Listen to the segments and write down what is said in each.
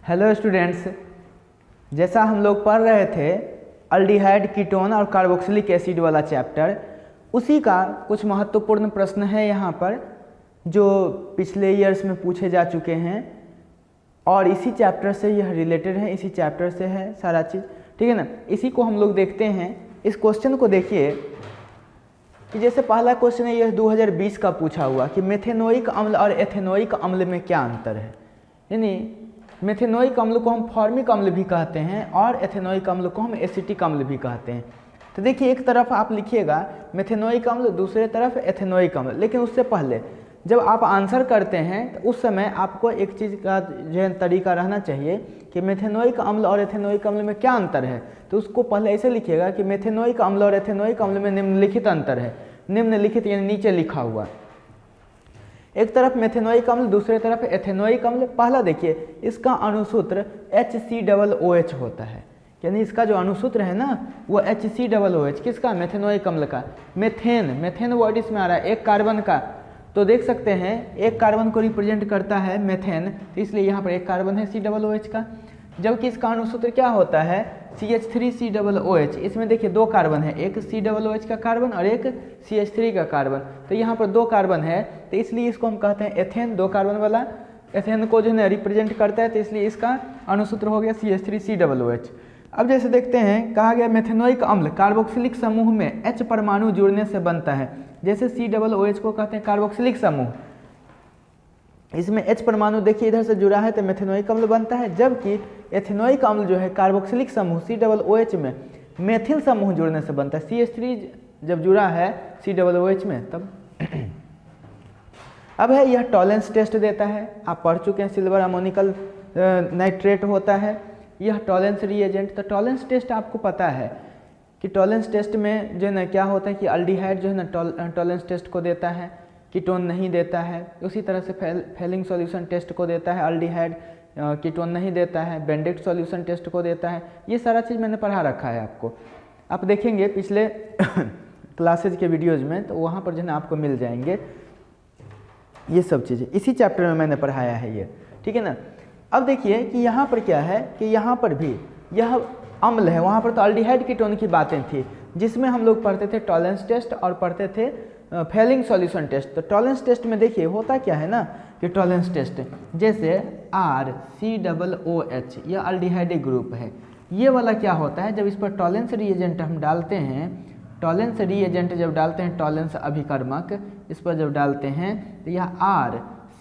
Hello students, जैसा हम लोग पढ़ रहे थे अल्डिहाइड, कीटोन और कार्बोक्सिलिक एसिड वाला चैप्टर, उसी का कुछ महत्वपूर्ण प्रश्न है यहाँ पर जो पिछले ईयर्स में पूछे जा चुके हैं और इसी चैप्टर से यह रिलेटेड है, इसी चैप्टर से है सारा चीज़, ठीक है ना। इसी को हम लोग देखते हैं। इस क्वेश्चन को देखिए कि जैसे पहला क्वेश्चन है, यह 2020 का पूछा हुआ कि मेथेनोइक अम्ल और एथेनोइक अम्ल में क्या अंतर है। यानी मेथेनोइक अम्ल को हम फॉर्मिक अम्ल भी कहते हैं और एथेनोइक अम्ल को हम एसिटिक अम्ल भी कहते हैं। तो देखिए, एक तरफ आप लिखिएगा मेथेनोइक अम्ल, दूसरे तरफ एथेनोइक अम्ल, लेकिन उससे पहले जब आप आंसर करते हैं तो उस समय आपको एक चीज़ का जो है तरीका रहना चाहिए कि मेथेनोइक अम्ल और एथेनोइक अम्ल में क्या अंतर है। तो उसको पहले ऐसे लिखिएगा कि मेथेनोइक अम्ल और एथेनोइक अम्ल में निम्नलिखित अंतर है। निम्नलिखित यानी नीचे लिखा हुआ, एक तरफ मेथेनोइक अम्ल, दूसरे तरफ एथेनोइक अम्ल। पहला देखिए, इसका अणुसूत्र HCOOH होता है, यानी इसका जो अणुसूत्र है ना वो HCOOH, किसका? मेथेनोइक अम्ल का। मेथेन वर्ड इसमें आ रहा है, एक कार्बन का, तो देख सकते हैं एक कार्बन को रिप्रेजेंट करता है मेथेन, तो इसलिए यहाँ पर एक कार्बन है COOH का। जबकि इसका अणुसूत्र क्या होता है? CH3COOH। इसमें देखिए दो कार्बन है, एक COOH का कार्बन और एक CH3 का कार्बन, तो यहाँ पर दो कार्बन है, तो इसलिए इसको हम कहते हैं एथेन, दो कार्बन वाला एथेन को जो है रिप्रेजेंट करता है, तो इसलिए इसका अणुसूत्र हो गया CH3COOH। अब जैसे देखते हैं, कहा गया मेथेनोइक अम्ल कार्बोक्सिलिक समूह में H परमाणु जुड़ने से बनता है। जैसे COOH को कहते हैं कार्बोक्सिलिक समूह, इसमें H परमाणु देखिए इधर से जुड़ा है तो मेथेनोइक अम्ल बनता है। जबकि एथेनोइक अम्ल जो है कार्बोक्सिलिक समूह COOH में मेथिल समूह जुड़ने से बनता है। CH3 जब जुड़ा है COOH में तब। अब है यह टॉलेंस टेस्ट देता है, आप पढ़ चुके हैं, सिल्वर अमोनिकल नाइट्रेट होता है यह टॉलेंस रिएजेंट। तो टॉलेंस टेस्ट आपको पता है कि टॉलेंस टेस्ट में जो है ना क्या होता है कि अल्डिहाइड जो है ना टॉलेंस टेस्ट को देता है, कीटोन नहीं देता है। उसी तरह से फेलिंग सॉल्यूशन टेस्ट को देता है अल्डिहाइड, कीटोन नहीं देता है। बेंडिक्ट सॉल्यूशन टेस्ट को देता है। ये सारा चीज़ मैंने पढ़ा रखा है आपको, आप देखेंगे पिछले क्लासेज के वीडियोज़ में, तो वहाँ पर जो है ना आपको मिल जाएंगे ये सब चीज़ें, इसी चैप्टर में मैंने पढ़ाया है ये, ठीक है ना। अब देखिए कि यहाँ पर क्या है कि यहाँ पर भी यह अम्ल है, वहाँ पर तो अल्डिहाइड कीटोन की बातें थी जिसमें हम लोग पढ़ते थे टॉलेंस टेस्ट और पढ़ते थे फेलिंग सॉल्यूशन टेस्ट। तो टॉलेंस टेस्ट में देखिए होता क्या है ना कि टॉलेंस टेस्ट जैसे RCOOH यह अल्डिहाइड ग्रुप है, ये वाला क्या होता है, जब इस पर टॉलेंस रिएजेंट हम डालते हैं, टॉलेंस रिएजेंट जब डालते हैं, टॉलेंस अभिकर्मक इस पर जब डालते हैं तो यह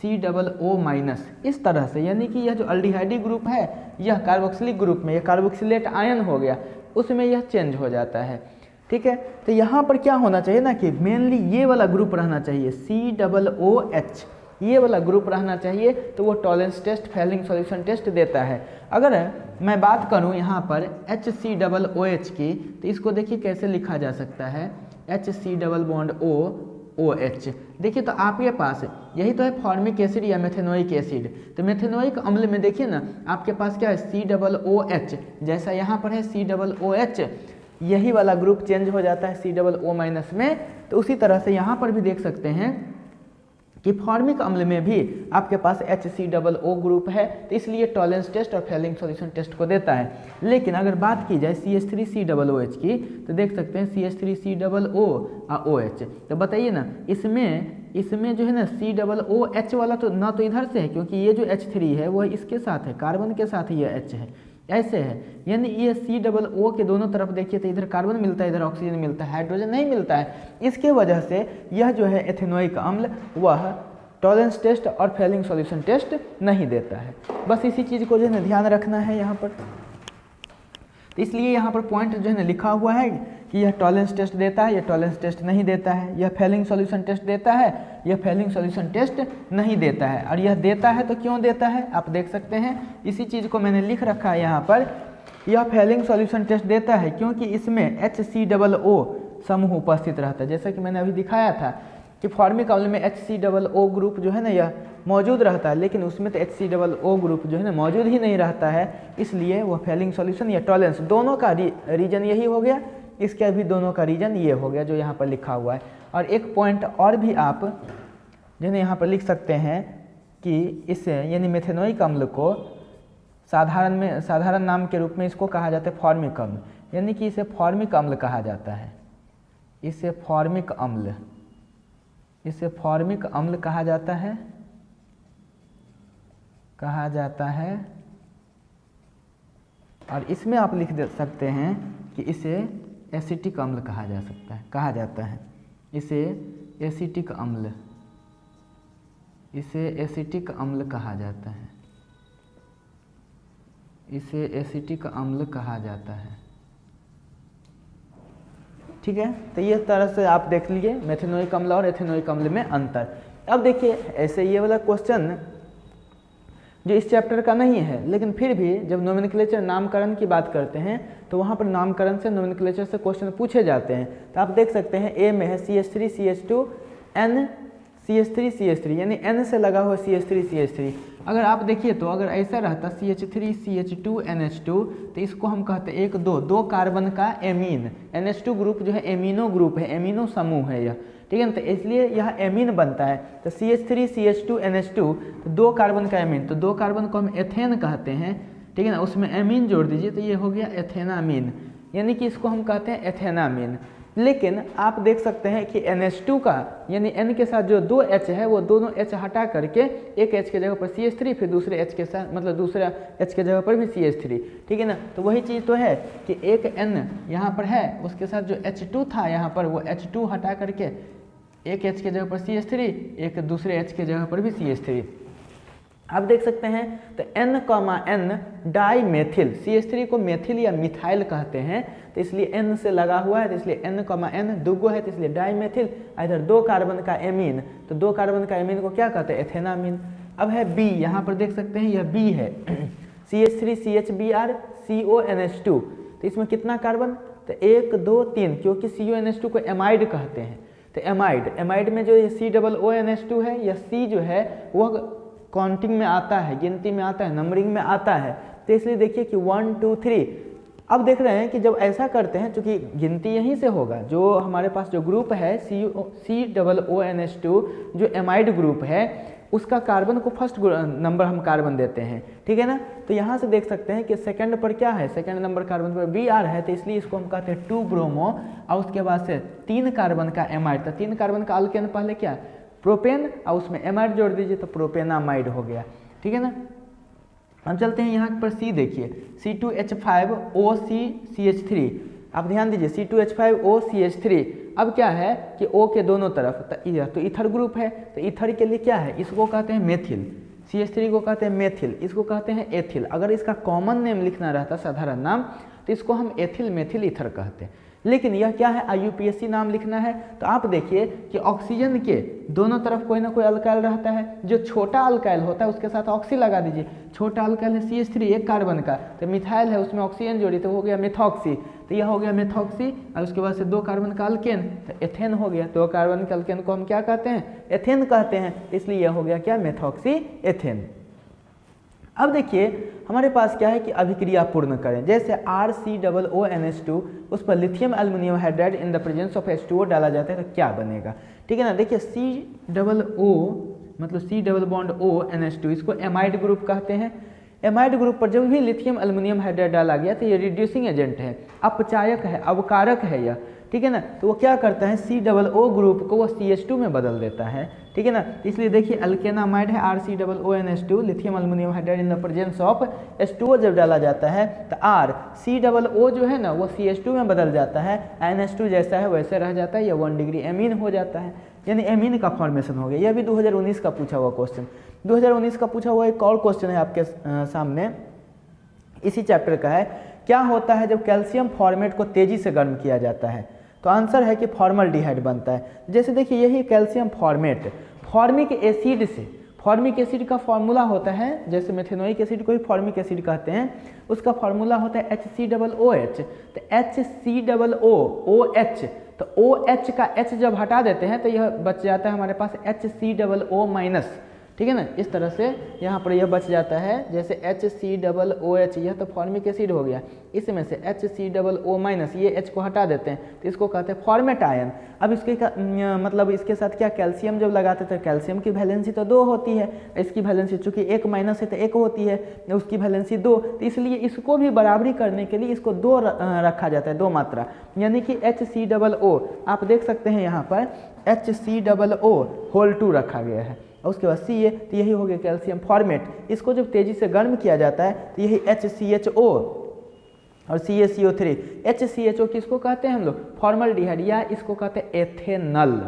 RCOO- इस तरह से, यानी कि यह जो अल्डिहाइड ग्रुप है यह कार्बोक्सिलिक ग्रुप में, यह कार्बोक्सिलेट आयन हो गया, उसमें यह चेंज हो जाता है, ठीक है। तो यहाँ पर क्या होना चाहिए ना कि मेनली ये वाला ग्रुप रहना चाहिए, COOH ये वाला ग्रुप रहना चाहिए, तो वो Tollens test, Fehling solution test देता है। अगर मैं बात करूँ यहाँ पर HCOOH की, तो इसको देखिए कैसे लिखा जा सकता है, HCOOH। देखिए तो आपके पास यही तो है फॉर्मिक एसिड या मेथेनोइक एसिड। तो मेथेनोइक अम्ल में देखिए ना आपके पास क्या है, COOH, जैसा यहाँ पर है COOH, यही वाला ग्रुप चेंज हो जाता है COO- में। तो उसी तरह से यहाँ पर भी देख सकते हैं कि फॉर्मिक अम्ल में भी आपके पास HCOO ग्रुप है, तो इसलिए टॉलेंस टेस्ट और फेलिंग सॉल्यूशन टेस्ट को देता है। लेकिन अगर बात की जाए CH3COOH की, तो देख सकते हैं CH3COOH। तो बताइए ना, इसमें जो है ना COOH वाला तो ना तो इधर से है, क्योंकि ये जो H3 है वह इसके साथ है, कार्बन के साथ ही ये H है, ऐसे है। यानी ये COO के दोनों तरफ देखिए तो इधर कार्बन मिलता है, इधर ऑक्सीजन मिलता है, हाइड्रोजन नहीं मिलता है। इसके वजह से यह जो है एथेनोइक अम्ल वह टॉलेंस टेस्ट और फेलिंग सॉल्यूशन टेस्ट नहीं देता है। बस इसी चीज़ को जो है ना ध्यान रखना है यहाँ पर। तो इसलिए यहाँ पर पॉइंट जो है ना लिखा हुआ है कि यह टॉलेंस टेस्ट देता है, यह टॉलेंस टेस्ट नहीं देता है, यह फेलिंग सॉल्यूशन टेस्ट देता है, यह फेलिंग सॉल्यूशन टेस्ट नहीं देता है। और यह देता है तो क्यों देता है आप देख सकते हैं, इसी चीज़ को मैंने लिख रखा है यहाँ पर। यह फेलिंग सॉल्यूशन टेस्ट देता है क्योंकि इसमें HCOO समूह उपस्थित रहता है, जैसा कि मैंने अभी दिखाया था कि फॉर्मिक अम्ल में HCOO ग्रुप जो है ना यह मौजूद रहता है, लेकिन उसमें तो HCOO ग्रुप जो है ना मौजूद ही नहीं रहता है, इसलिए वह फेलिंग सॉल्यूशन या टॉलेंस दोनों का रीजन यही हो गया, इसके भी दोनों का रीजन ये हो गया जो यहाँ पर लिखा हुआ है। और एक पॉइंट और भी आप जो है यहाँ पर लिख सकते हैं कि इस यानी मेथेनोइक अम्ल को साधारण नाम के रूप में इसको कहा जाता है फॉर्मिक अम्ल, यानी कि इसे फॉर्मिक अम्ल कहा जाता है। इसे फॉर्मिक अम्ल कहा जाता है। और इसमें आप लिख दे सकते हैं कि इसे एसिटिक अम्ल कहा जाता है। इसे एसिटिक अम्ल कहा जाता है। ठीक है, तो ये तरह से आप देख लीजिए मेथेनोइक अम्ल और एथेनोइक अम्ल में अंतर। अब देखिए ऐसे ये वाला क्वेश्चन जो इस चैप्टर का नहीं है, लेकिन फिर भी जब नोमेनक्लेचर नामकरण की बात करते हैं तो वहाँ पर नामकरण से नोमेनक्लेचर से क्वेश्चन पूछे जाते हैं। तो आप देख सकते हैं ए में है CH3 CH2 N CH3 CH3, यानी N से लगा हुआ CH3 CH3। अगर आप देखिए तो अगर ऐसा रहता CH3 CH2 NH2 तो इसको हम कहते हैं दो कार्बन का एमीन। NH2 ग्रुप जो है एमिनो ग्रुप है, एमिनो समूह है यह, ठीक है ना। तो इसलिए यह एमीन बनता है। तो CH3 CH2 NH2 तो 2 कार्बन का एमीन, तो 2 कार्बन को हम एथेन कहते हैं, ठीक है ना। उसमें एमीन जोड़ दीजिए तो ये हो गया एथेनामीन, यानी कि इसको हम कहते हैं एथेनामीन। लेकिन आप देख सकते हैं कि NH2 का यानी N के साथ जो 2 H है वो दोनों H हटा करके एक H के जगह पर CH3, फिर दूसरे H के साथ मतलब दूसरा H के जगह पर भी CH3, ठीक है ना। तो वही चीज़ तो है कि एक N यहाँ पर है, उसके साथ जो H2 था यहाँ पर वो H2 हटा करके एक H के जगह पर CH3, एक दूसरे H के जगह पर भी CH3। आप देख सकते हैं तो N, N die methyl, CH3 को मेथिल या मिथाइल कहते हैं, तो इसलिए N से लगा हुआ है, तो इसलिए N, N दुगो है, तो इसलिए डाई मेथिल। इधर 2 कार्बन का एमीन, तो 2 कार्बन का एमीन को क्या कहते हैं एथेनामीन। अब है B, यहाँ पर देख सकते हैं यह B है CH3 CHBr CONH2, तो इसमें कितना कार्बन, तो 1 2 3, क्योंकि CONH2 को एमाइड कहते हैं। तो एमाइड में जो COONH2 है, यह C जो है वह काउंटिंग में आता है, गिनती में आता है, नंबरिंग में आता है, तो इसलिए देखिए कि 1 2 3। अब देख रहे हैं कि जब ऐसा करते हैं, चूंकि गिनती यहीं से होगा, जो हमारे पास जो ग्रुप है COONH2 जो एमाइड ग्रुप है उसका कार्बन को फर्स्ट नंबर हम कार्बन देते हैं, ठीक है ना। तो यहाँ से देख सकते हैं कि सेकंड पर क्या है, सेकंड नंबर कार्बन पर Br है, तो इसलिए इसको हम कहते हैं 2 ब्रोमो। और उसके बाद से 3 कार्बन का एमाइड, तो 3 कार्बन का अल्केन पहले क्या प्रोपेन, और उसमें एमाइड जोड़ दीजिए तो प्रोपेनामाइड हो गया, ठीक है ना। हम चलते हैं यहाँ पर C देखिए C2H5OCCH3, आप ध्यान दीजिए C2H5OCH3। अब क्या है कि O के दोनों तरफ तो इथर ग्रुप है, तो इथर के लिए क्या है, इसको कहते हैं मेथिल, CH3 को कहते हैं मेथिल, इसको कहते हैं एथिल। अगर इसका कॉमन नेम लिखना रहता साधारण नाम तो इसको हम एथिल मेथिल इथर कहते हैं। लेकिन यह क्या है IUPAC नाम लिखना है, तो आप देखिए कि ऑक्सीजन के दोनों तरफ कोई ना कोई अल्काइल रहता है। जो छोटा अल्काइल होता है उसके साथ ऑक्सी लगा दीजिए। छोटा अल्काइल है CH3 1 कार्बन का, तो मिथाइल है उसमें ऑक्सीजन जोड़ी तो हो गया मेथॉक्सी, तो यह हो गया मेथॉक्सी। और उसके बाद से 2 कार्बन का अल्केन तो एथेन हो गया। 2 कार्बन के अल्केन को हम क्या कहते हैं एथेन कहते हैं, इसलिए यह हो गया क्या मेथॉक्सी एथेन। अब देखिए हमारे पास क्या है कि अभिक्रिया पूर्ण करें, जैसे RCOONH2 उस पर lithium aluminium hydride in the presence of H2O डाला जाता है तो क्या बनेगा, ठीक है ना। देखिए COO मतलब C डबल बॉन्ड ONH2 इसको एमाइड ग्रुप कहते हैं। एमाइड ग्रुप पर जब भी लिथियम एल्युमिनियम हाइड्राइड डाला गया तो ये रिड्यूसिंग एजेंट है, अपचायक है, अवकारक है यह, ठीक है ना। तो वो क्या करता है COO ग्रुप को वो CH2 में बदल देता है, ठीक है ना। इसलिए देखिए अल्केनामाइड है RCOONH2 lithium aluminium hydride in the presence of H2O जब डाला जाता है तो RCOO जो है ना वो CH2 में बदल जाता है, NH2 जैसा है वैसे रह जाता है, यह 1 डिग्री एमीन हो जाता है, यानी एमीन का फॉर्मेशन हो गया। यह भी 2019 का पूछा हुआ क्वेश्चन, 2019 का पूछा हुआ एक और क्वेश्चन है आपके सामने, इसी चैप्टर का है। क्या होता है जब कैल्शियम फॉर्मेट को तेजी से गर्म किया जाता है, तो आंसर है कि फॉर्मल्डिहाइड बनता है। जैसे देखिए यही कैल्शियम फॉर्मेट फॉर्मिक एसिड से, फॉर्मिक एसिड का फॉर्मूला होता है, जैसे मेथेनोइक एसिड को ही फॉर्मिक एसिड कहते हैं, उसका फॉर्मूला होता है HCOOH, तो HCOOH, तो OH का H जब हटा देते हैं तो यह बच जाता है हमारे पास HCOO माइनस, ठीक है ना। इस तरह से यहाँ पर यह बच जाता है, जैसे HCOOH यह तो फॉर्मिक एसिड हो गया, इसमें से HCOO- ये H को हटा देते हैं तो इसको कहते हैं फॉर्मेट आयन। अब इसके मतलब इसके साथ क्या कैल्शियम जब लगाते थे, कैल्शियम की वैलेंसी तो 2 होती है, इसकी वैलेंसी चूंकि 1 माइनस है तो 1 होती है, उसकी वैलेंसी 2, तो इसलिए इसको भी बराबरी करने के लिए इसको 2 रखा जाता है, 2 मात्रा, यानी कि HCOO आप देख सकते हैं यहाँ पर HCOO रखा गया है, और उसके बाद Ca, तो यही हो गया कैल्शियम फॉर्मेट। इसको जब तेजी से गर्म किया जाता है तो यही HCHO और CaCO3, HCHO किसको कहते हैं हम लोग, फॉर्मल्डिहाइड, या इसको कहते हैं एथेनल,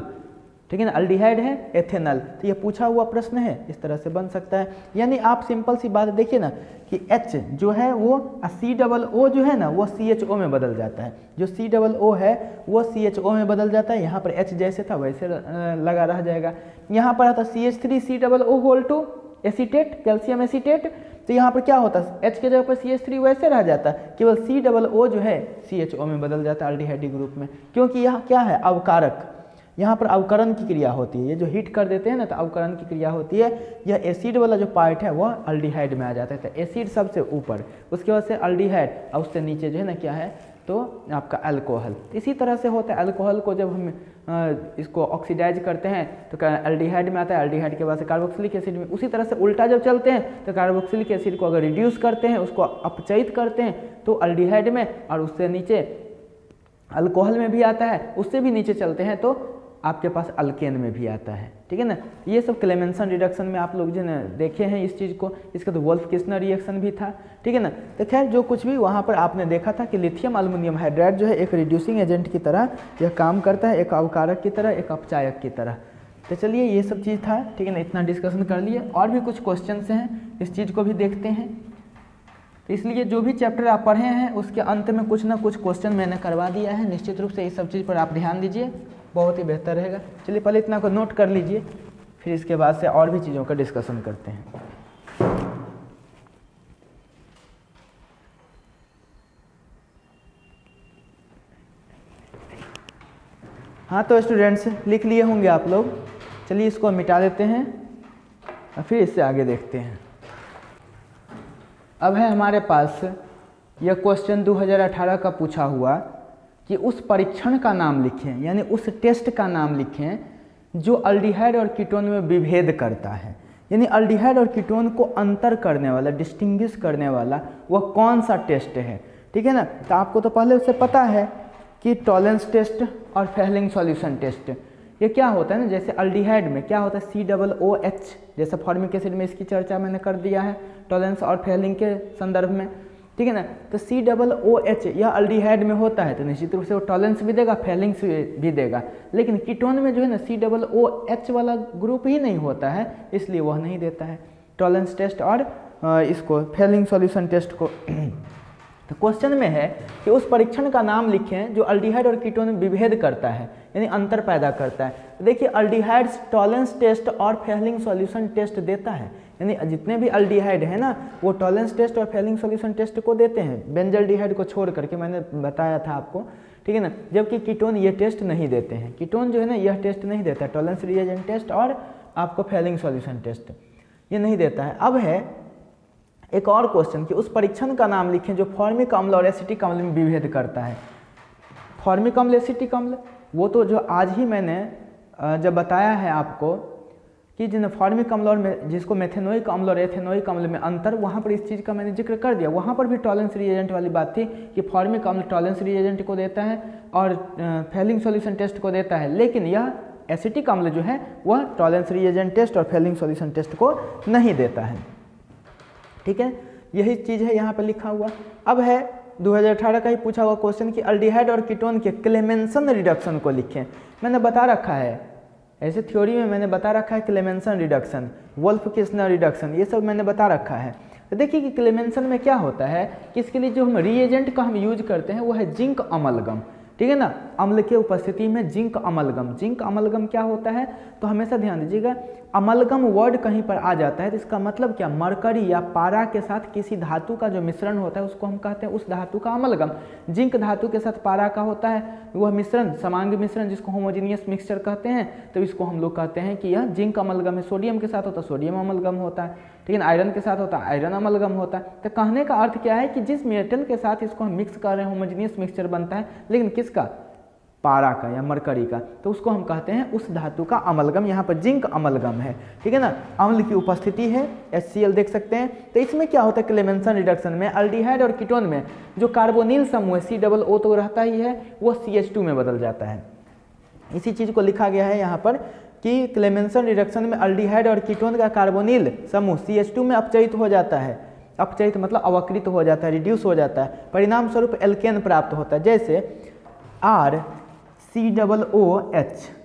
ठीक है ना, अल्डिहाइड है एथेनल। तो ये पूछा हुआ प्रश्न है, इस तरह से बन सकता है। यानी आप सिंपल सी बात देखिए ना कि H जो है वो COO जो है ना वो CHO में बदल जाता है, जो COO है वो CHO में बदल जाता है, यहाँ पर H जैसे था वैसे लगा रह जाएगा। यहाँ पर आता CH3COO2 एसीटेट, कैल्शियम एसीटेट, तो यहाँ पर क्या होता है H के जगह पर CH3 वैसे रह जाता है, केवल COO जो है CHO में बदल जाता है अल्डिहाइड ग्रुप में, क्योंकि यहाँ क्या है अवकारक, यहाँ पर अवकरण की क्रिया होती है, ये जो हीट कर देते हैं ना तो अवकरण की क्रिया होती है, यह एसिड वाला जो पार्ट है वह अल्डिहाइड में आ जाता है, तो एसिड सबसे ऊपर, उसके बाद से अल्डिहाइड और उससे नीचे जो है ना क्या है तो आपका अल्कोहल। इसी तरह से होता है, अल्कोहल को जब हम इसको ऑक्सीडाइज करते हैं तो अल्डिहाइड में आता है, अल्डिहाइड के बाद से कार्बोक्सिलिक एसिड में, उसी तरह से उल्टा जब चलते हैं तो कार्बोक्सिलिक एसिड को अगर रिड्यूस करते हैं, उसको अपचयित करते हैं तो अल्डिहाइड में, और उससे नीचे अल्कोहल में भी आता है, उससे भी नीचे चलते हैं तो आपके पास अल्केन में भी आता है, ठीक है ना। ये सब क्लेमेंसन रिडक्शन में आप लोग जो है देखे हैं इस चीज़ को, इसका तो वोल्फ किस्नर रिएक्शन भी था, ठीक है ना। तो खैर जो कुछ भी वहाँ पर आपने देखा था कि लिथियम एल्युमिनियम हाइड्राइड जो है एक रिड्यूसिंग एजेंट की तरह यह काम करता है, एक अवकारक की तरह, एक अपचायक की तरह। तो चलिए ये सब चीज़ था, ठीक है ना, इतना डिस्कशन कर लिए। और भी कुछ क्वेश्चन हैं, इस चीज़ को भी देखते हैं। तो इसलिए जो भी चैप्टर आप पढ़े हैं उसके अंत में कुछ ना कुछ क्वेश्चन मैंने करवा दिया है, निश्चित रूप से इस सब चीज़ पर आप ध्यान दीजिए, बहुत ही बेहतर रहेगा। चलिए पहले इतना को नोट कर लीजिए, फिर इसके बाद से और भी चीज़ों का डिस्कशन करते हैं। हाँ तो स्टूडेंट्स लिख लिए होंगे आप लोग, चलिए इसको मिटा देते हैं और फिर इससे आगे देखते हैं। अब है हमारे पास यह क्वेश्चन 2018 का पूछा हुआ कि उस परीक्षण का नाम लिखें, यानी उस टेस्ट का नाम लिखें जो अल्डिहाइड और कीटोन में विभेद करता है, यानी अल्डिहाइड और कीटोन को अंतर करने वाला, डिस्टिंग्विश करने वाला वह कौन सा टेस्ट है, ठीक है ना। तो आपको तो पहले से पता है कि टॉलेंस टेस्ट और फेहलिंग सॉल्यूशन टेस्ट, ये क्या होता है ना, जैसे अल्डिहाइड में क्या होता है COOH, जैसे फॉर्मिक एसिड में इसकी चर्चा मैंने कर दिया है टॉलेंस और फेहलिंग के संदर्भ में, ठीक है ना। तो COOH यह अल्डिहाइड में होता है तो निश्चित रूप से वो टॉलेंस भी देगा, फेहलिंग्स भी देगा, लेकिन कीटोन में जो है ना COOH वाला ग्रुप ही नहीं होता है, इसलिए वह नहीं देता है टॉलेंस टेस्ट और इसको फेहलिंग सॉल्यूशन टेस्ट को। तो क्वेश्चन में है कि उस परीक्षण का नाम लिखें जो अल्डिहाइड और कीटोन में विभेद करता है, यानी अंतर पैदा करता है। तो देखिए अल्डिहाइड टॉलेंस टेस्ट और फेहलिंग सॉल्यूशन टेस्ट देता है, यानी जितने भी अल्डिहाइड है ना वो टॉलेंस टेस्ट और फेहलिंग सॉल्यूशन टेस्ट को देते हैं, बेंजल्डिहाइड को छोड़ करके, मैंने बताया था आपको, ठीक है ना। जबकि कीटोन ये टेस्ट नहीं देते हैं, कीटोन जो है ना यह टेस्ट नहीं देता है, टॉलेंस रिएजेंट टेस्ट और आपको फेहलिंग सॉल्यूशन टेस्ट ये नहीं देता है। अब है एक और क्वेश्चन कि उस परीक्षण का नाम लिखें जो फॉर्मिक अम्ल और एसिटिक अम्ल में विभेद करता है। फॉर्मिक अम्ल एसिटिक अम्ल वो तो जो आज ही मैंने जब बताया है आपको कि जिन फॉर्मिक अम्ल और जिसको मेथेनोइक अम्ल और एथेनोइक अम्ल में अंतर, वहाँ पर इस चीज़ का मैंने जिक्र कर दिया। वहाँ पर भी टॉलेंस रिएजेंट वाली बात थी कि फॉर्मिक अम्ल टॉलेंस रिएजेंट को देता है और फेहलिंग सॉल्यूशन टेस्ट को देता है, लेकिन यह एसिटिक अम्ल जो है वह टॉलेंस रिएजेंट टेस्ट और फेहलिंग सॉल्यूशन टेस्ट को नहीं देता है, ठीक है। यही चीज़ है यहाँ पर लिखा हुआ। अब है 2018 का ही पूछा हुआ क्वेश्चन कि अल्डिहाइड और कीटोन के क्लेमेंसन रिडक्शन को लिखें। मैंने बता रखा है, ऐसे थ्योरी में मैंने बता रखा है Clemmensen reduction, Wolff Kishner reduction, ये सब मैंने बता रखा है। तो देखिए कि क्लेमेंसन में क्या होता है कि इसके लिए जो हम रिएजेंट का हम यूज करते हैं वो है जिंक अमलगम, ठीक है ना। अम्ल के उपस्थिति में जिंक अमलगम, जिंक अमलगम क्या होता है, तो हमेशा ध्यान दीजिएगा, अमलगम वर्ड कहीं पर आ जाता है तो इसका मतलब क्या, मरकरी या पारा के साथ किसी धातु का जो मिश्रण होता है उसको हम कहते हैं उस धातु का अमलगम। जिंक धातु के साथ पारा का होता है वह मिश्रण, समांगी मिश्रण, जिसको होमोजीनियस मिक्सचर कहते हैं, तो इसको हम लोग कहते हैं कि यह जिंक अमलगम है। सोडियम के साथ होता है सोडियम अमलगम होता है, ठीक है, आयरन के साथ होता है आयरन अमलगम होता है। तो कहने का अर्थ क्या है कि जिस मेटल के साथ इसको हम मिक्स कर रहे हैं होमोजीनियस मिक्सचर बनता है, लेकिन किसका, पारा का या मरकरी का, तो उसको हम कहते हैं उस धातु का अमलगम। यहाँ पर जिंक अमलगम है, ठीक है ना। अम्ल की उपस्थिति है, HCl देख सकते हैं। तो इसमें क्या होता है, क्लेमेंसन रिडक्शन में अल्डिहाइड और कीटोन में जो कार्बोनिल समूह है COO तो रहता ही है, वो CH2 में बदल जाता है। इसी चीज़ को लिखा गया है यहाँ पर कि क्लेमेंसन रिडक्शन में अल्डिहाइड और कीटोन का कार्बोनिल समूह CH2 में अपचयित हो जाता है। अपचयित मतलब अवकृत हो जाता है, रिड्यूस हो जाता है, परिणाम स्वरूप एल्केन प्राप्त होता है। जैसे RCOOH,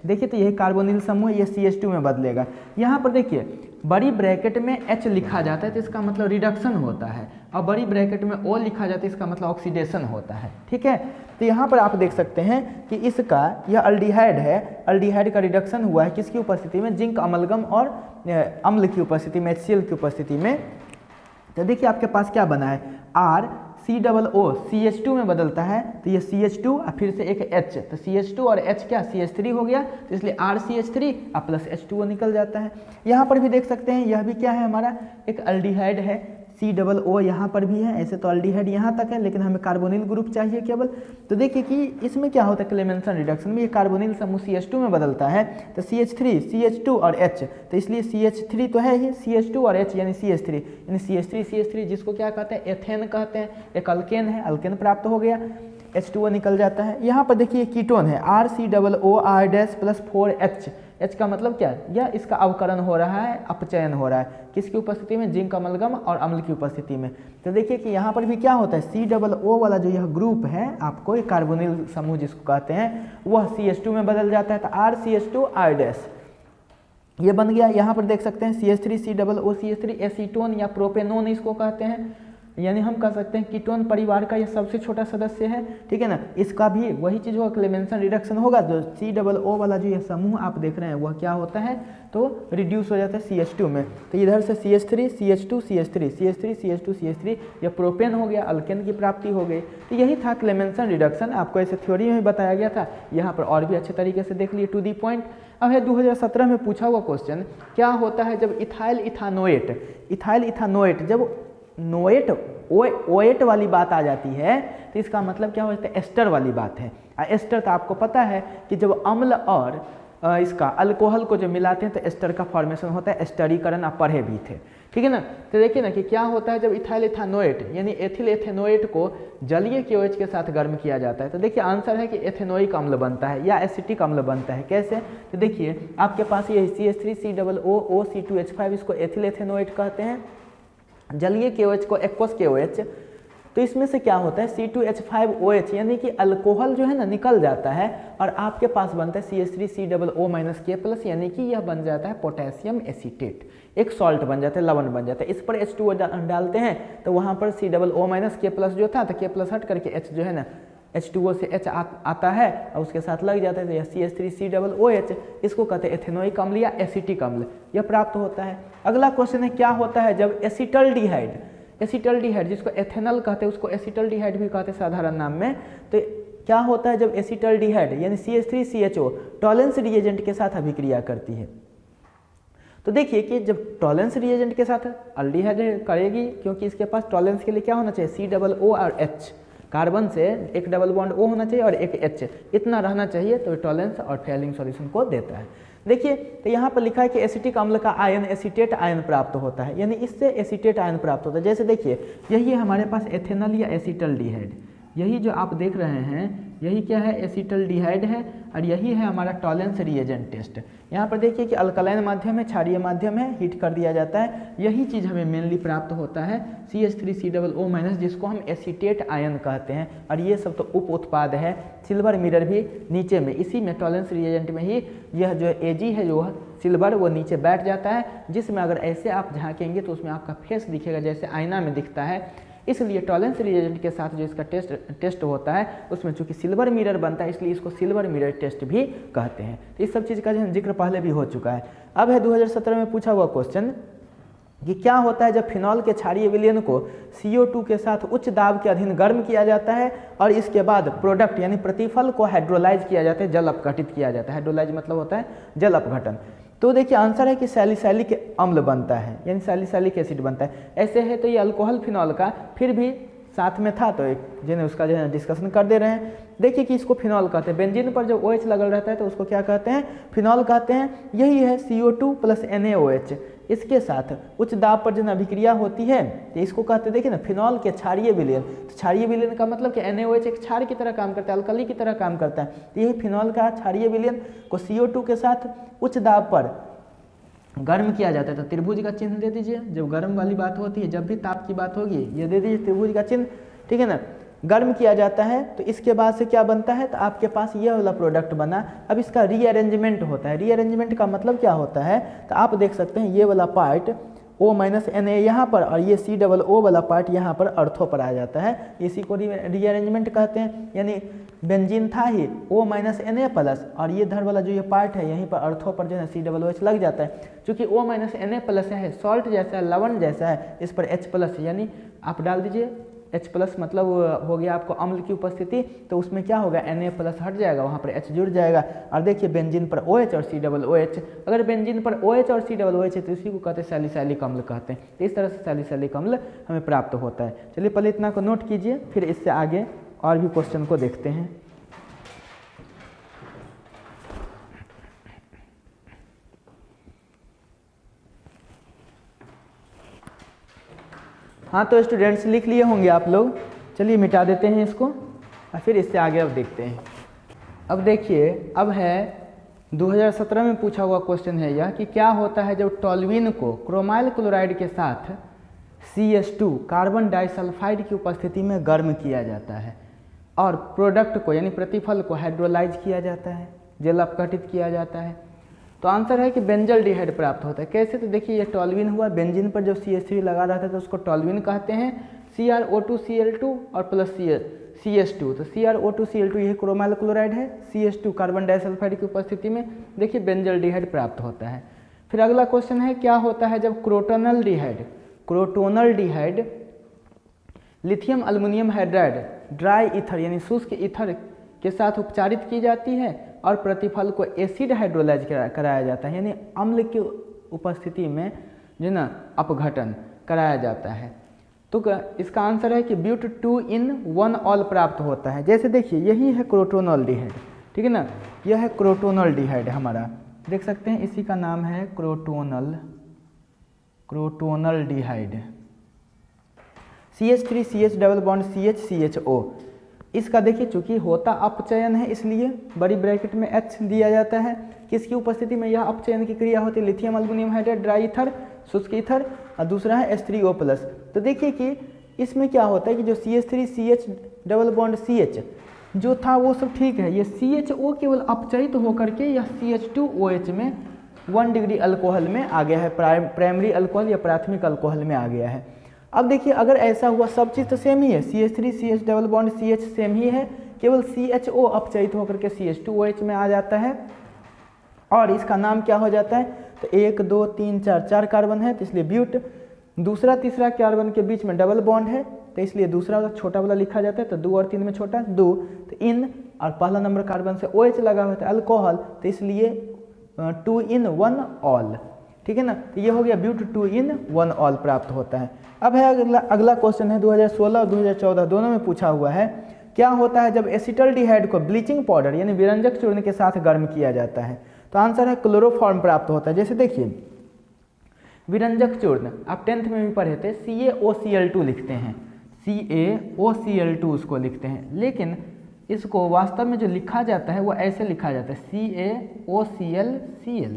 देखिए तो यही कार्बोनिल समूह ये CH2 में बदलेगा। यहाँ पर देखिए बड़ी ब्रैकेट में H लिखा जाता है तो इसका मतलब रिडक्शन होता है, और बड़ी ब्रैकेट में O लिखा जाता है इसका मतलब ऑक्सीडेशन होता है, ठीक है। तो यहाँ पर आप देख सकते हैं कि इसका यह अल्डिहाइड है, अल्डिहाइड का रिडक्शन हुआ है किसकी उपस्थिति में, जिंक अमलगम और अम्ल की उपस्थिति में, HCl की उपस्थिति में। तो देखिए आपके पास क्या बना है, RCOO CH2 में बदलता है तो ये CH2 और फिर से एक H, तो CH2 और H क्या CH3 हो गया, तो इसलिए RCH3 प्लस H2O निकल जाता है। यहाँ पर भी देख सकते हैं यह भी क्या है, हमारा एक अल्डिहाइड है, COO यहाँ पर भी है। ऐसे तो अल्डिहाइड यहाँ तक है, लेकिन हमें कार्बोनिल ग्रुप चाहिए केवल। तो देखिए कि इसमें क्या होता है, क्लेमेंसन रिडक्शन में ये कार्बोनिल समूह CH2 में बदलता है, तो CH3 CH2 और H, तो इसलिए CH3 तो है ही, CH2 और H यानी CH3, यानी CH3 जिसको क्या कहते हैं, एथेन कहते हैं, एक अल्केन है, अल्केन प्राप्त हो गया, H2O निकल जाता है। यहाँ पर देखिए कीटोन है RCOOR+4H, H का मतलब क्या है, यह इसका अवकरण हो रहा है, अपचयन हो रहा है, किसकी उपस्थिति में, जिंक अमलगम और अम्ल की उपस्थिति में। तो देखिए कि यहाँ पर भी क्या होता है, COO वाला जो यह ग्रुप है आपको, एक कार्बोनिल समूह जिसको कहते हैं, वह CH2 में बदल जाता है, तो RCH2 ये बन गया। यहाँ पर देख सकते हैं CH3COO एसीटोन या प्रोपेनोन इसको कहते हैं, यानी हम कह सकते हैं कीटोन परिवार का यह सबसे छोटा सदस्य है, ठीक है ना। इसका भी वही चीज़ होगा, क्लेमेंसन रिडक्शन होगा, जो COO वाला जो ये समूह आप देख रहे हैं वह क्या होता है, तो रिड्यूस हो जाता है CH2 में। तो इधर से CH3 CH2 CH3 CH3 CH2 CH3 यह प्रोपेन हो गया, अल्केन की प्राप्ति हो गई। तो यही था क्लेमेंसन रिडक्शन, आपको ऐसे थ्योरी में भी बताया गया था, यहाँ पर और भी अच्छे तरीके से देख लिए, टू दी पॉइंट। अब है 2017 में पूछा हुआ क्वेश्चन, क्या होता है जब इथाइल इथानोएट जब नोएट ओएट वाली बात आ जाती है, तो इसका मतलब क्या होता है, एस्टर वाली बात है। एस्टर तो आपको पता है कि जब अम्ल और इसका अल्कोहल को जो मिलाते हैं तो एस्टर का फॉर्मेशन होता है, एस्टरीकरण आप पढ़े भी थे, ठीक है ना। तो देखिए ना कि क्या होता है जब इथाइल इथानोएट यानी एथिल एथेनोएट को जलीय KOH के साथ गर्म किया जाता है, तो देखिए आंसर है कि एथेनोइक अम्ल बनता है या एसिटिक अम्ल बनता है। कैसे, तो देखिए आपके पास ये CH3COO C2H5 इसको एथिल एथेनोएट कहते हैं, जलीय KOH को एक्वस KOH। तो इसमें से क्या होता है, C2H5OH यानी कि अल्कोहल जो है ना निकल जाता है, और आपके पास बनता है CH3COO-K+, यानी कि यह बन जाता है पोटेशियम एसीटेट, एक सॉल्ट बन जाता है, लवण बन जाता है। इस पर H2O डालते हैं तो वहाँ पर COO-K+ जो था, तो K+ हट करके H जो है ना, H2O से H आता है और उसके साथ लग जाता है, तो यह CH3COOH, इसको कहते हैं एथेनोइक अम्ल या एसिटिक अम्ल, यह प्राप्त होता है। अगला क्वेश्चन है, क्या होता है जब एसिटल्डिहाइड जिसको एथेनल कहते हैं उसको एसिटल्डिहाइड भी कहते हैं साधारण नाम में। तो क्या होता है जब एसिटल्डिहाइड यानी CH3CHO टॉलेंस रिएजेंट के साथ अभिक्रिया करती है। तो देखिए कि जब टॉलेंस रिएजेंट के साथ अल्डिहाइड करेगी, क्योंकि इसके पास टॉलेंस के लिए क्या होना चाहिए, COO और H, कार्बन से एक डबल बॉन्ड O होना चाहिए और एक H, इतना रहना चाहिए, तो टॉलेंस और फेलिंग सॉल्यूशन को देता है। देखिए तो यहाँ पर लिखा है कि एसिटिक अम्ल का आयन एसीटेट आयन प्राप्त होता है, यानी इससे एसीटेट आयन प्राप्त होता है। जैसे देखिए यही है हमारे पास एथेनल या एसिटल्डिहाइड, यही जो आप देख रहे हैं यही क्या है, एसिटल्डिहाइड है, और यही है हमारा टॉलेंस रिएजेंट टेस्ट। यहाँ पर देखिए कि अल्कलाइन माध्यम है, क्षारीय माध्यम है, हीट कर दिया जाता है, यही चीज़ हमें मेनली प्राप्त होता है CH3COO-, जिसको हम एसीटेट आयन कहते हैं। और ये सब तो उप उत्पाद है। सिल्वर मिरर भी नीचे में, इसी में टॉलेंस रिएजेंट में ही यह जो Ag है जो सिल्वर वो नीचे बैठ जाता है, जिसमें अगर ऐसे आप झाँकेंगे तो उसमें आपका फेस दिखेगा जैसे आईना में दिखता है। इसलिए टॉलेंस रिएजेंट के साथ जो इसका टेस्ट होता है उसमें चूंकि सिल्वर मिरर बनता है, इसलिए इसको सिल्वर मिरर टेस्ट भी कहते हैं। तो इस सब चीज़ का जो जिक्र पहले भी हो चुका है। अब है 2017 में पूछा हुआ क्वेश्चन कि क्या होता है जब फिनॉल के क्षारीय विलयन को CO2 के साथ उच्च दाब के अधीन गर्म किया जाता है और इसके बाद प्रोडक्ट यानी प्रतिफल को हाइड्रोलाइज किया जाता है, जल अपघटित किया जाता है। हाइड्रोलाइज मतलब होता है जल अपघटन। तो देखिए आंसर है कि सैलिसैलिक अम्ल बनता है, यानी सैलिसैलिक एसिड बनता है। ऐसे है तो ये अल्कोहल फिनॉल का फिर भी साथ में था, तो एक जिन्हें उसका जो है डिस्कशन कर दे रहे हैं। देखिए कि इसको फिनॉल कहते हैं। बेंजीन पर जब OH लगल रहता है तो उसको क्या कहते हैं, फिनॉल कहते हैं। यही है CO2 + NaOH, इसके साथ उच्च दाब पर जब अभिक्रिया होती है तो इसको कहते हैं, देखिए ना, फिनॉल के क्षारीय विलयन। तो क्षारीय विलयन का मतलब कि NaOH एक क्षार की तरह काम करता है, अल्कली की तरह काम करता है। तो यही फिनॉल का क्षारीय विलयन को CO2 के साथ उच्च दाब पर गर्म किया जाता है। तो त्रिभुज का चिन्ह दे दीजिए, जब गर्म वाली बात होती है, जब भी ताप की बात होगी ये दे दीजिए त्रिभुज का चिन्ह, ठीक है ना। गर्म किया जाता है तो इसके बाद से क्या बनता है, तो आपके पास ये वाला प्रोडक्ट बना। अब इसका रीअरेंजमेंट होता है। रीअरेंजमेंट का मतलब क्या होता है, तो आप देख सकते हैं ये वाला पार्ट O - Na यहाँ पर और ये COO वाला पार्ट यहाँ पर अर्थो पर आ जाता है, इसी को रीअरेंजमेंट कहते हैं। यानी बेंजीन था ही O - Na+ और ये धर वाला जो ये पार्ट है यहीं पर अर्थो पर जो है COOH लग जाता है। चूँकि O - Na+ है, सॉल्ट जैसा है, लवण जैसा है, इस पर H+ यानी आप डाल दीजिए H+ मतलब हो गया आपको अम्ल की उपस्थिति, तो उसमें क्या होगा Na+ हट जाएगा, वहाँ पर H जुड़ जाएगा। और देखिए बेंजीन पर OH और COOH, अगर बेंजीन पर OH और COOH है तो इसी को कहते हैं सैलिसैलिक अम्ल कहते हैं। तो इस तरह से सैलिसैलिक अम्ल हमें प्राप्त होता है। चलिए पहले इतना को नोट कीजिए, फिर इससे आगे और भी क्वेश्चन को देखते हैं। हाँ तो स्टूडेंट्स लिख लिए होंगे आप लोग। चलिए मिटा देते हैं इसको और फिर इससे आगे अब देखते हैं। अब देखिए, अब है 2017 में पूछा हुआ क्वेश्चन है यह कि क्या होता है जब टॉल्यूइन को क्रोमाइल क्लोराइड के साथ CH2 कार्बन डाइसल्फाइड की उपस्थिति में गर्म किया जाता है और प्रोडक्ट को यानी प्रतिफल को हाइड्रोलाइज किया जाता है, जल अपघटित किया जाता है। तो आंसर है कि बेंजल्डिहाइड प्राप्त होता है। कैसे, तो देखिए ये टॉल्यूइन हुआ, बेंजीन पर जब CH3 लगा रहता है तो उसको टॉल्यूइन कहते हैं। CrO2Cl2 और प्लस CH2, तो CrO2Cl2 यही क्रोमाइल क्लोराइड है, CH2 कार्बन डाइसल्फाइड की उपस्थिति में देखिए बेंजल्डिहाइड प्राप्त होता है। फिर अगला क्वेश्चन है क्या होता है जब crotonaldehyde lithium aluminium hydride dry ether यानी शुष्क ईथर के साथ उपचारित की जाती है और प्रतिफल को एसिड हाइड्रोलाइज कराया जाता है, यानी अम्ल की उपस्थिति में जो ना अपघटन कराया जाता है। तो इसका आंसर है कि ब्यूट 2 in 1 ऑल प्राप्त होता है। जैसे देखिए यही है क्रोटोनल डिहाइड, ठीक है ना, यह है क्रोटोनल डिहाइड हमारा, देख सकते हैं इसी का नाम है क्रोटोनल डिहाइड। CH3 CH double bond CH CHO, इसका देखिए चूंकि होता अपचयन है इसलिए बड़ी ब्रैकेट में H दिया जाता है। किसकी उपस्थिति में यह अपचयन की क्रिया होती है, lithium aluminium hydride dry ether शुष्क ईथर, और दूसरा है H3O+। तो देखिए कि इसमें क्या होता है कि जो CH3 CH double bond CH जो था वो सब ठीक है, ये CHO केवल अपचयित होकर के यह CH2OH में 1 डिग्री अल्कोहल में आ गया है, प्राइमरी अल्कोहल या प्राथमिक अल्कोहल में आ गया है। अब देखिए अगर ऐसा हुआ, सब चीज़ तो सेम ही है, CH3 CH double bond CH same ही है, केवल CHO अपचयित होकर के CH2OH में आ जाता है और इसका नाम क्या हो जाता है, तो 1 2 3 4 4 कार्बन है तो इसलिए ब्यूट। दूसरा तीसरा कार्बन के बीच में डबल बॉन्ड है तो इसलिए दूसरा वाला छोटा वाला लिखा जाता है, तो 2 और 3 में छोटा 2, तो इन, और पहला नंबर कार्बन से OH लगा हुआ है अल्कोहल, तो इसलिए 2 in 1 ऑल, ठीक है ना। तो ये हो गया ब्यूट 2 in 1 ऑल प्राप्त होता है। अब है अगला क्वेश्चन है 2016 और 2014 दोनों में पूछा हुआ है, क्या होता है जब एसिटल्डिहाइड को ब्लीचिंग पाउडर यानी विरंजक चूर्ण के साथ गर्म किया जाता है। तो आंसर है क्लोरोफॉर्म प्राप्त होता है। जैसे देखिए विरंजक चूर्ण आप 10th में भी पढ़े थे, CaOCl2 लिखते हैं, CaOCl2 उसको लिखते हैं, लेकिन इसको वास्तव में जो लिखा जाता है वो ऐसे लिखा जाता है CaOClCl,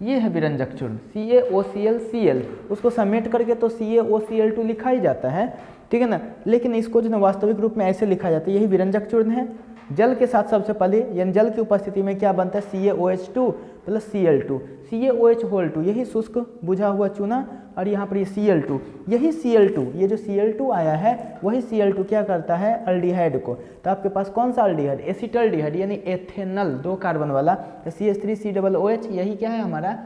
ये है विरंजक चूर्ण CaOClCl, उसको समेट करके तो CaOCl2 लिखा ही जाता है, ठीक है ना। लेकिन इसको जो है वास्तविक रूप में ऐसे लिखा जाता है, यही विरंजक चूर्ण है। जल के साथ सबसे पहले यानी जल की उपस्थिति में क्या बनता है, CaOH2 plus Cl2, CaOH whole 2, यही शुष्क बुझा हुआ चूना, और यहाँ पर ये Cl2, यही Cl2, ये जो Cl2 आया है वही Cl2 क्या करता है अल्डिहाइड को, तो आपके पास कौन सा अल्डिहाइड, एसिटल्डिहाइड यानी एथेनल 2 कार्बन वाला, तो CH3COOH, यही क्या है हमारा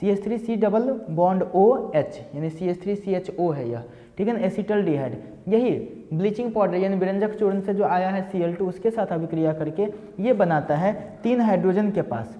CH3C डबल बॉन्ड OH यानी CH3CHO है यह, ठीक है ना, एसिटल्डिहाइड, यही ब्लीचिंग पाउडर यानी व्यंजक चूर्ण से जो आया है Cl2 उसके साथ अभिक्रिया करके ये बनाता है 3 हाइड्रोजन के पास,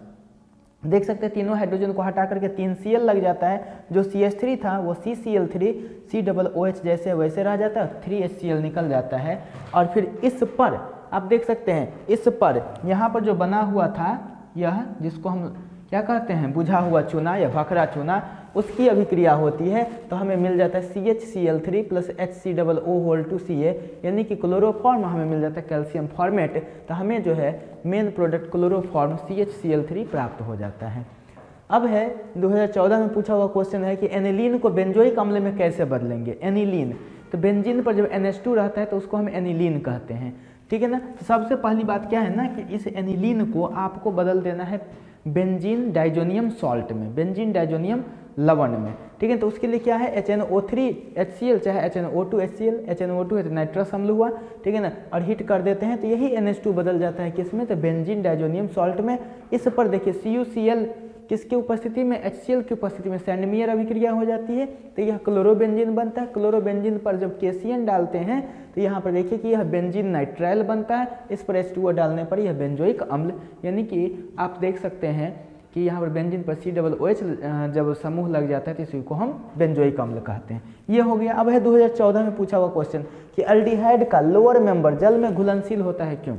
देख सकते हैं तीनों हाइड्रोजन को हटा करके 3 Cl लग जाता है, जो CH3 था वो CCl3 COOH जैसे वैसे रह जाता है, 3 HCl निकल जाता है, और फिर इस पर आप देख सकते हैं, इस पर यहाँ पर जो बना हुआ था यह, जिसको हम क्या कहते हैं बुझा हुआ चूना या भखरा चूना, उसकी अभिक्रिया होती है, तो हमें मिल जाता है CHCl3 plus HCOO whole 2Ca, यानी कि क्लोरोफॉर्म हमें मिल जाता है कैल्शियम फॉर्मेट, तो हमें जो है मेन प्रोडक्ट क्लोरोफॉर्म CHCl3 प्राप्त हो जाता है। अब है 2014 में पूछा हुआ क्वेश्चन है कि एनिलीन को बेंजोइक अम्ल में कैसे बदलेंगे। एनिलीन, तो बेंजीन पर जब NH2 रहता है तो उसको हम एनिलीन कहते हैं, ठीक है ना। तो सबसे पहली बात क्या है ना कि इस एनिलीन को आपको बदल देना है बेंजीन डाइजोनियम सॉल्ट में, बेंजीन डाइजोनियम लवण में, ठीक है। तो उसके लिए क्या है HNO3 HCl चाहे HNO2 HCl, HNO2 है तो नाइट्रस अम्ल हुआ, ठीक है ना, और हीट कर देते हैं तो यही NH2 बदल जाता है किसमें, तो बेंजीन डाइजोनियम सॉल्ट में। इस पर देखिए CuCl किसकी उपस्थिति में, HCl की उपस्थिति में सैंडमियर अभिक्रिया हो जाती है, तो यह क्लोरोबेंजीन बनता है। क्लोरोबेंजीन पर जब KCN डालते हैं तो यहाँ पर देखिए कि यह बेंजीन नाइट्राइल बनता है, इस पर H2O डालने पर यह बेंजोइक अम्ल, यानी कि आप देख सकते हैं कि यहाँ पर बेंजीन पर COOH जब समूह लग जाता है तो इसी को हम बेंजोइक अम्ल कहते हैं। ये हो गया। अब है 2014 में पूछा हुआ क्वेश्चन कि अल्डिहाइड का लोअर मेंबर जल में घुलनशील होता है क्यों।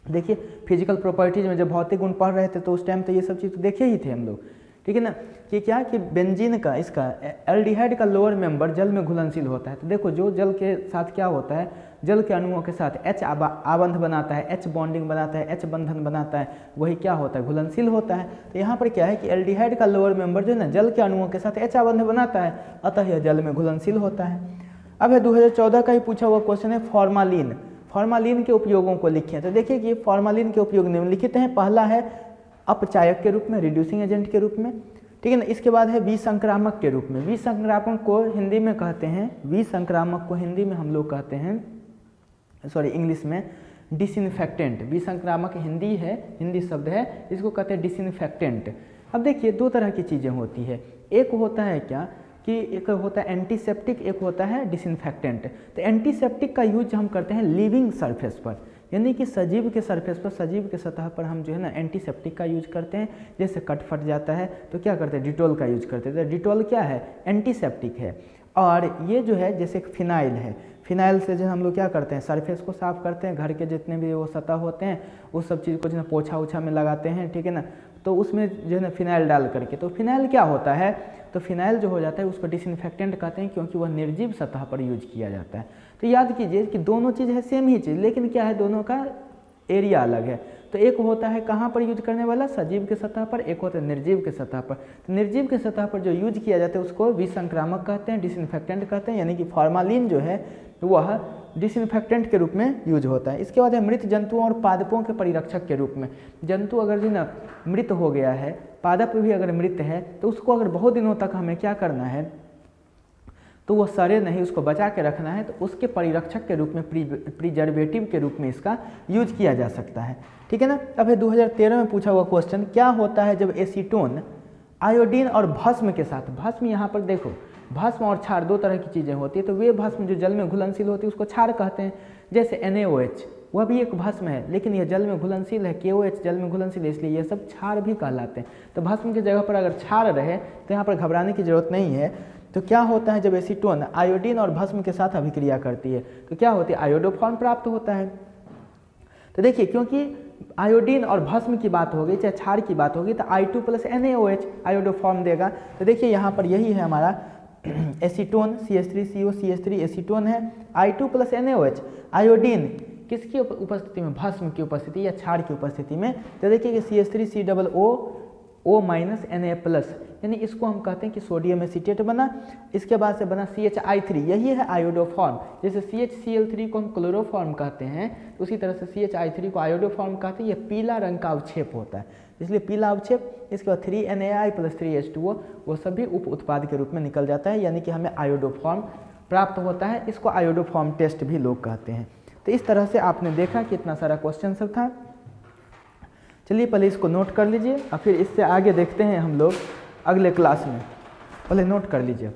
देखिए फिजिकल प्रॉपर्टीज में जब भौतिक गुण पढ़ रहे थे तो उस टाइम तो ये सब चीज़ देखे ही थे हम लोग, ठीक है ना, कि क्या कि बेंजीन का इसका एल्डिहाइड का लोअर मेंबर जल में घुलनशील होता है। तो देखो जो जल के साथ क्या होता है, जल के अणुओं के साथ H आबंध बनाता है, H बॉन्डिंग बनाता है, H बंधन बनाता है, वही क्या होता है घुलनशील होता है। तो यहाँ पर क्या है कि एल्डिहाइड का लोअर मेंबर जो है ना जल के अणुओं के साथ H आबंध बनाता है, अतः यह जल में घुलनशील होता है। अब है 2014 का ही पूछा हुआ क्वेश्चन है फॉर्मालिन, फॉर्मालिन के उपयोगों को लिखें। तो देखिए कि फॉर्मालिन के उपयोग निम्नलिखित हैं। पहला है अपचायक के रूप में, रिड्यूसिंग एजेंट के रूप में, ठीक है ना। इसके बाद है विसंक्रामक के रूप में, विसंक्रामक को हिंदी में कहते हैं, विसंक्रामक को हिंदी में हम लोग कहते हैं, सॉरी इंग्लिश में डिसइंफेक्टेंट। विसंक्रामक हिंदी है, हिंदी शब्द है, इसको कहते हैं डिसइंफेक्टेंट। अब देखिए दो तरह की चीज़ें होती है, एक होता है क्या कि एक होता है एंटीसेप्टिक, एक होता है डिसइंफेक्टेंट। तो एंटीसेप्टिक का यूज हम करते हैं लिविंग सरफेस पर, यानी कि सजीव के सरफेस पर, सजीव के सतह पर हम जो है ना एंटीसेप्टिक का यूज करते हैं। जैसे कट फट जाता है तो क्या करते हैं, डिटोल का यूज करते हैं। तो डिटोल क्या है, एंटीसेप्टिक है। और ये जो है जैसे फिनाइल है, फिनाइल से जो हम लोग क्या करते हैं सरफेस को साफ करते हैं, घर के जितने भी वो सतह होते हैं उस सब चीज़ को जो है पोछा उछा में लगाते हैं, ठीक है ना, तो उसमें जो है ना फिनाइल डाल करके, तो फिनाइल क्या होता है, तो फिनाइल जो हो जाता है उसको डिसइंफेक्टेंट कहते हैं, क्योंकि वह निर्जीव सतह पर यूज किया जाता है। तो याद कीजिए कि दोनों चीज़ है सेम ही चीज़, लेकिन क्या है दोनों का एरिया अलग है। तो एक होता है कहाँ पर यूज करने वाला, सजीव के सतह पर, एक होता है निर्जीव के सतह पर। तो निर्जीव के सतह पर जो यूज किया जाता है उसको विसंक्रामक कहते हैं, डिसइंफेक्टेंट कहते हैं, यानी कि फॉर्मालिन जो है वह डिसइंफेक्टेंट के रूप में यूज होता है। इसके बाद है मृत जंतुओं और पादपों के परिरक्षक के रूप में। जंतु अगर जो ना मृत हो गया है, पादप भी अगर मृत है, तो उसको अगर बहुत दिनों तक हमें क्या करना है, तो वो सड़े नहीं, उसको बचा के रखना है, तो उसके परिरक्षक के रूप में, प्रिजर्वेटिव के रूप में इसका यूज किया जा सकता है, ठीक है ना। अब है 2013 में पूछा हुआ क्वेश्चन, क्या होता है जब एसीटोन आयोडीन और भस्म के साथ, भस्म यहाँ पर देखो भस्म और क्षार दो तरह की चीज़ें होती है, तो वे भस्म जो जल में घुलनशील होती है उसको क्षार कहते हैं। जैसे NaOH वह भी एक भस्म है, लेकिन यह जल में घुलनशील है, KOH जल में घुलनशील है, इसलिए ये सब क्षार भी कहलाते हैं। तो भस्म की जगह पर अगर क्षार रहे तो यहाँ पर घबराने की जरूरत नहीं है। तो क्या होता है जब एसीटोन आयोडीन और भस्म के साथ अभिक्रिया करती है तो क्या होती है, आयोडोफॉर्म प्राप्त होता है। तो देखिए क्योंकि आयोडीन और भस्म की बात होगी चाहे क्षार की बात होगी, तो I2 + NaOH आयोडोफॉर्म देगा। तो देखिए यहाँ पर यही है हमारा एसीटोन, CH3CO CH3 एसीटोन है, I2 + NaOH आयोडीन किसकी उपस्थिति में, भस्म की उपस्थिति या क्षार की उपस्थिति में। तो देखिए कि CH3COO -Na+, यानी इसको हम कहते हैं कि सोडियम एसीटेट बना। इसके बाद से बना CHI3, यही है आयोडोफॉर्म। जैसे CHCl3 को हम क्लोरोफॉर्म कहते हैं, उसी तरह से CHI3 को आयोडोफॉर्म कहते हैं। यह पीला रंग का अवक्षेप होता है, इसलिए पीला अवक्षेप, इसके बाद 3NaI + 3H2O वो सभी उप उत्पाद के रूप में निकल जाता है, यानी कि हमें आयोडो फॉर्म प्राप्त होता है। इसको आयोडो फॉर्म टेस्ट भी लोग कहते हैं। तो इस तरह से आपने देखा कि इतना सारा क्वेश्चन सब था। चलिए पहले इसको नोट कर लीजिए और फिर इससे आगे देखते हैं हम लोग अगले क्लास में। पहले नोट कर लीजिए।